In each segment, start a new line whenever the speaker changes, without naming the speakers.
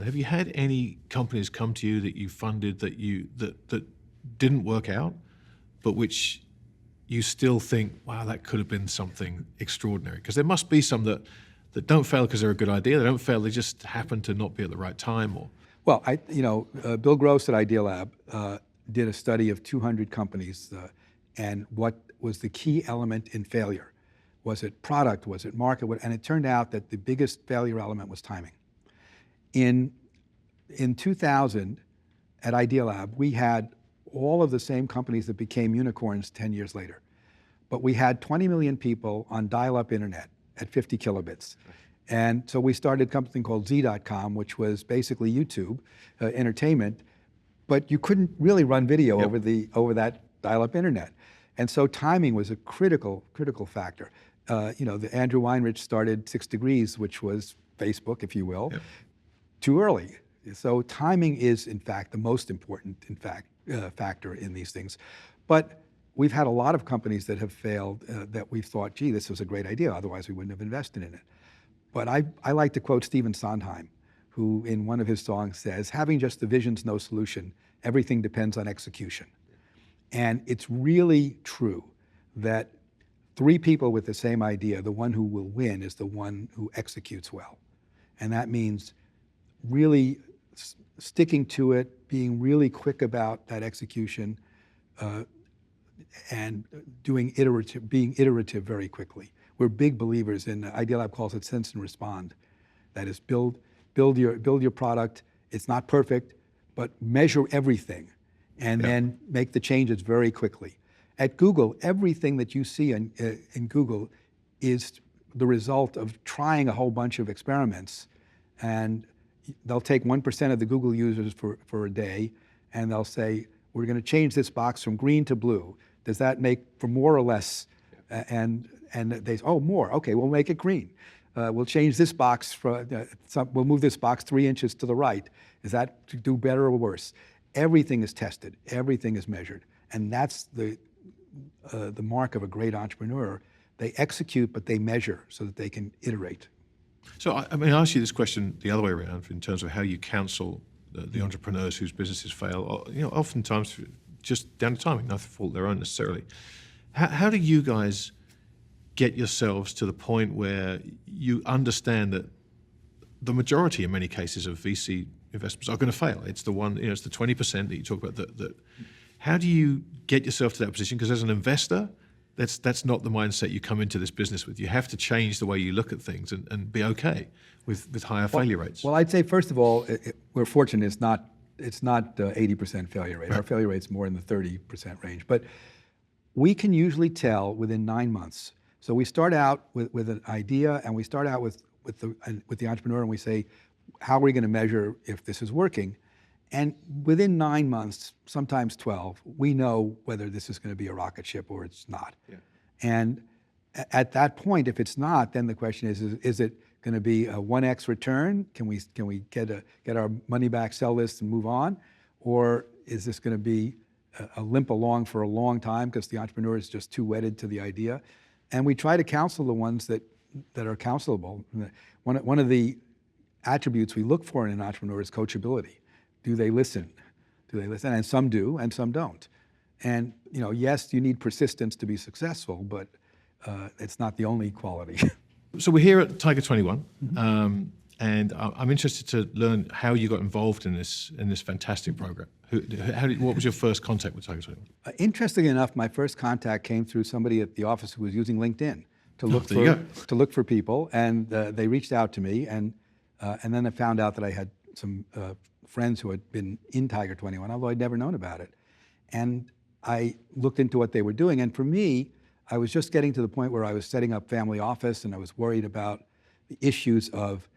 have you had any companies come to you that you funded that didn't work out, but which you still think, wow, that could have been something extraordinary? Because there must be some that don't fail because they're a good idea. They don't fail, they just happen to not be at the right time. Or
Well, Bill Gross at Idealab did a study of 200 companies, and what was the key element in failure? Was it product? Was it market? And it turned out that the biggest failure element was timing. In 2000, at Idealab, we had all of the same companies that became unicorns 10 years later. But we had 20 million people on dial-up internet at 50 kilobits. And so we started something called Z.com, which was basically YouTube entertainment, but you couldn't really run video over that dial-up internet. And so timing was a critical factor. The Andrew Weinrich started 6 Degrees, which was Facebook, if you will, too early. So timing is, in fact, the most important, factor in these things. But we've had a lot of companies that have failed that we've thought, gee, this was a great idea, otherwise we wouldn't have invested in it. But I like to quote Stephen Sondheim, who in one of his songs says, having just the vision's no solution, everything depends on execution. And it's really true that 3 people with the same idea, the one who will win is the one who executes well. And that means really sticking to it, being really quick about that execution, and being iterative very quickly. We're big believers in, Idealab calls it sense and respond. That is, build your product. It's not perfect, but measure everything, and then make the changes very quickly. At Google, everything that you see in Google is the result of trying a whole bunch of experiments, and they'll take 1% of the Google users for a day, and they'll say, we're going to change this box from green to blue. Does that make for more or less? And they say, oh, more. Okay, we'll make it green. We'll change this box, we'll move this box 3 inches to the right. Is that to do better or worse? Everything is tested. Everything is measured. And that's the mark of a great entrepreneur. They execute, but they measure so that they can iterate.
So I ask you this question the other way around in terms of how you counsel the entrepreneurs whose businesses fail. Oftentimes just down to timing, not fault their own necessarily. How do you guys get yourselves to the point where you understand that the majority, in many cases, of VC investments are going to fail? It's the one, it's the 20% that you talk about. How do you get yourself to that position? Because as an investor, that's not the mindset you come into this business with. You have to change the way you look at things and be okay with higher failure rates.
Well, I'd say first of all, we're fortunate it's not 80% failure rate. Our failure rate's more in the 30% range. But we can usually tell within 9 months. So we start out with an idea, and we start out with the entrepreneur, and we say, how are we going to measure if this is working? And within 9 months, sometimes 12, we know whether this is going to be a rocket ship or it's not. Yeah. And at that point, if it's not, then the question is it going to be a 1x return? Can we get our money back, sell this, and move on? Or is this going to be a limp along for a long time because the entrepreneur is just too wedded to the idea? And we try to counsel the ones that are counselable. One of the attributes we look for in an entrepreneur is coachability. Do they listen? Do they listen? And some do, and some don't. And yes, you need persistence to be successful, but it's not the only quality.
So we're here at Tiger 21, and I'm interested to learn how you got involved in this fantastic program. What was your first contact with Tiger 21? Interestingly
enough, my first contact came through somebody at the office who was using LinkedIn to look for people, and they reached out to me, and then I found out that I had some friends who had been in Tiger 21, although I'd never known about it. And I looked into what they were doing, and for me, I was just getting to the point where I was setting up family office, and I was worried about the issues of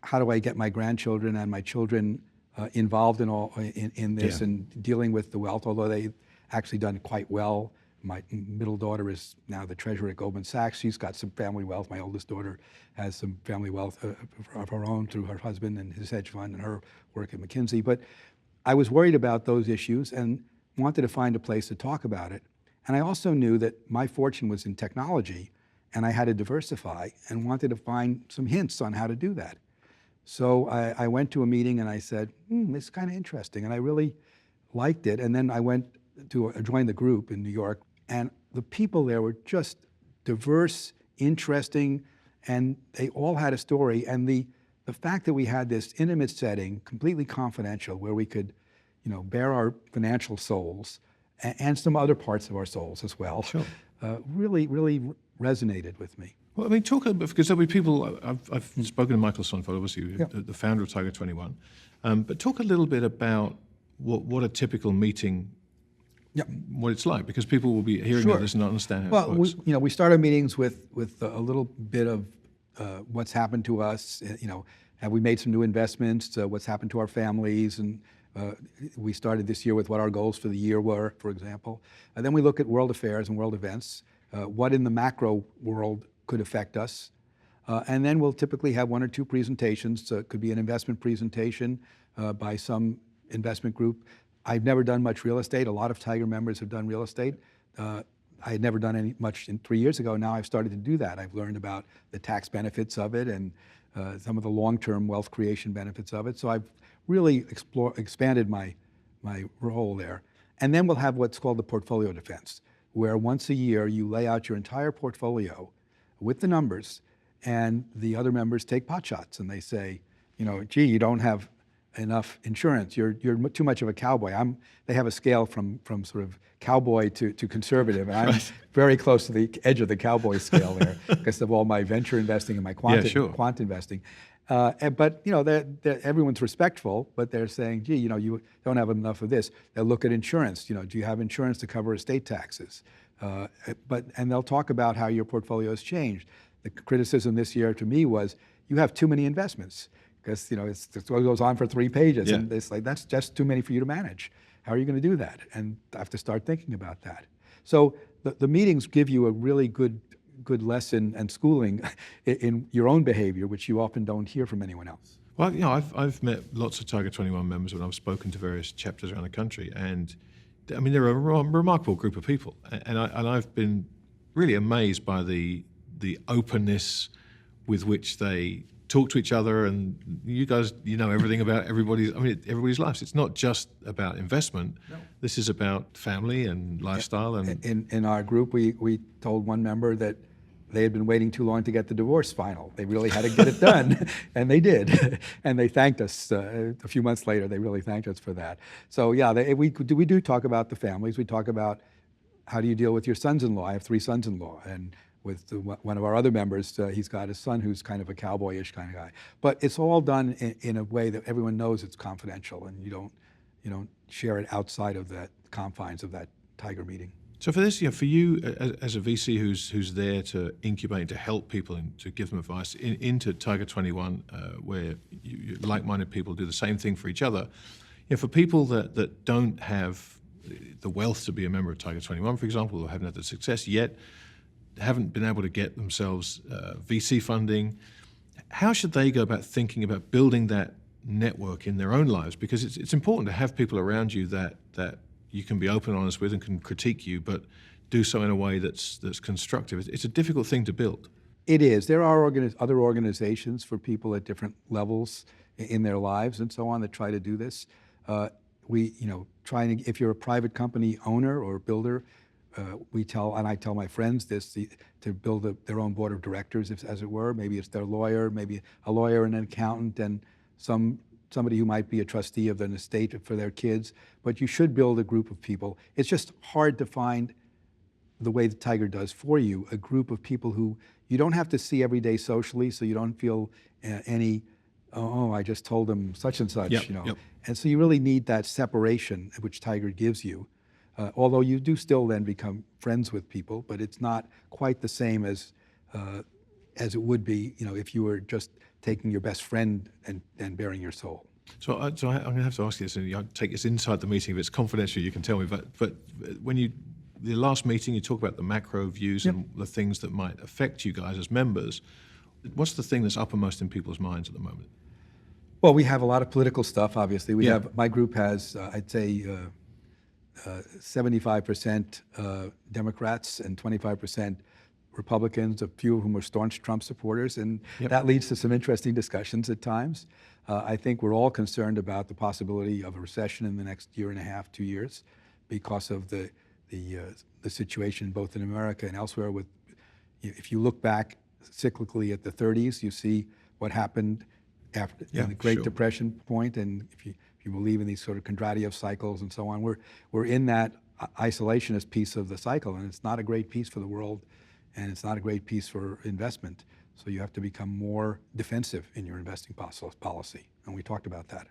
how do I get my grandchildren and my children involved in this and dealing with the wealth, although they've actually done quite well. My middle daughter is now the treasurer at Goldman Sachs. She's got some family wealth. My oldest daughter has some family wealth of her own through her husband and his hedge fund and her work at McKinsey. But I was worried about those issues and wanted to find a place to talk about it. And I also knew that my fortune was in technology, and I had to diversify and wanted to find some hints on how to do that. So I went to a meeting and I said, this is kind of interesting. And I really liked it. And then I went to join the group in New York. And the people there were just diverse, interesting, and they all had a story. And the fact that we had this intimate setting, completely confidential, where we could, bare our financial souls and some other parts of our souls as well,
Sure.
Really, really resonated with me.
Well, I mean, talk a bit, because there'll be people, I've spoken to Michael Sonfeld, obviously, the founder of Tiger 21, but talk a little bit about what a typical meeting, what it's like, because people will be hearing
Sure.
this and not understand how it works.
We start our meetings with a little bit of what's happened to us. Have we made some new investments? What's happened to our families? And we started this year with what our goals for the year were, for example. And then we look at world affairs and world events. What in the macro world could affect us? And then we'll typically have one or two presentations. It could be an investment presentation by some investment group. I've never done much real estate. A lot of Tiger members have done real estate. I had never done much 3 years ago. Now I've started to do that. I've learned about the tax benefits of it and some of the long-term wealth creation benefits of it. So I've really expanded my role there. And then we'll have what's called the portfolio defense, where once a year you lay out your entire portfolio with the numbers, and the other members take pot shots and they say, gee, you don't have enough insurance. You're too much of a cowboy. They have a scale from sort of cowboy to conservative, and I'm very close to the edge of the cowboy scale there because of all my venture investing and my quant investing. But everyone's respectful, but they're saying, gee, you don't have enough of this. They'll look at insurance. Do you have insurance to cover estate taxes? And they'll talk about how your portfolio has changed. The criticism this year to me was, you have too many investments, because it goes on for 3 pages, and it's like, that's just too many for you to manage. How are you going to do that? And I have to start thinking about that. So the meetings give you a really good lesson and schooling in your own behavior, which you often don't hear from anyone else.
Well, I've met lots of Tiger 21 members when I've spoken to various chapters around the country, and I mean, they're a remarkable group of people, and I've been really amazed by the openness with which they talk to each other. And you guys, everything about everybody's lives. It's not just about investment. No. This is about family and lifestyle. And
in our group, we told one member that they had been waiting too long to get the divorce final. They really had to get it done, and they did. And they thanked us a few months later. They really thanked us for that. So we do talk about the families. We talk about how do you deal with your sons-in-law. I have 3 sons-in-law, and with one of our other members, he's got a son who's kind of a cowboyish kind of guy. But it's all done in a way that everyone knows it's confidential, and you don't share it outside of the confines of that Tiger meeting.
So for this, for you as a VC who's there to incubate, to help people and to give them advice into Tiger 21, where like-minded people do the same thing for each other, for people that don't have the wealth to be a member of Tiger 21, for example, or haven't had the success yet, haven't been able to get themselves VC funding, how should they go about thinking about building that network in their own lives? Because it's important to have people around you that you can be open and honest with and can critique you, but do so in a way that's constructive. It's a difficult thing to build.
It is. There are other organizations for people at different levels in their lives and so on that try to do this. If you're a private company owner or builder, I tell my friends this, to build their own board of directors, as it were. Maybe it's their lawyer, maybe a lawyer and an accountant, and somebody who might be a trustee of an estate for their kids. But you should build a group of people. It's just hard to find, the way the Tiger does for you, a group of people who you don't have to see every day socially, so you don't feel I just told them such and such,
Yep.
And so you really need that separation, which Tiger gives you. Although you do still then become friends with people, but it's not quite the same as it would be, if you were just taking your best friend and bearing your soul.
So I'm going to have to ask you this, and I'll take this inside the meeting. If it's confidential, you can tell me. But when the last meeting, you talk about the macro views and the things that might affect you guys as members. What's the thing that's uppermost in people's minds at the moment?
Well, we have a lot of political stuff, obviously. My group has, I'd say, 75% Democrats and 25% Republicans, a few of whom are staunch Trump supporters, and that leads to some interesting discussions at times. I think we're all concerned about the possibility of a recession in the next year and a half, 2 years, because of the situation both in America and elsewhere. With, if you look back cyclically at the 30s, you see what happened after the Great Depression point, and if you believe in these sort of Kondratiev cycles and so on, we're in that isolationist piece of the cycle, and it's not a great piece for the world, and it's not a great piece for investment. So you have to become more defensive in your investing policy, and we talked about that.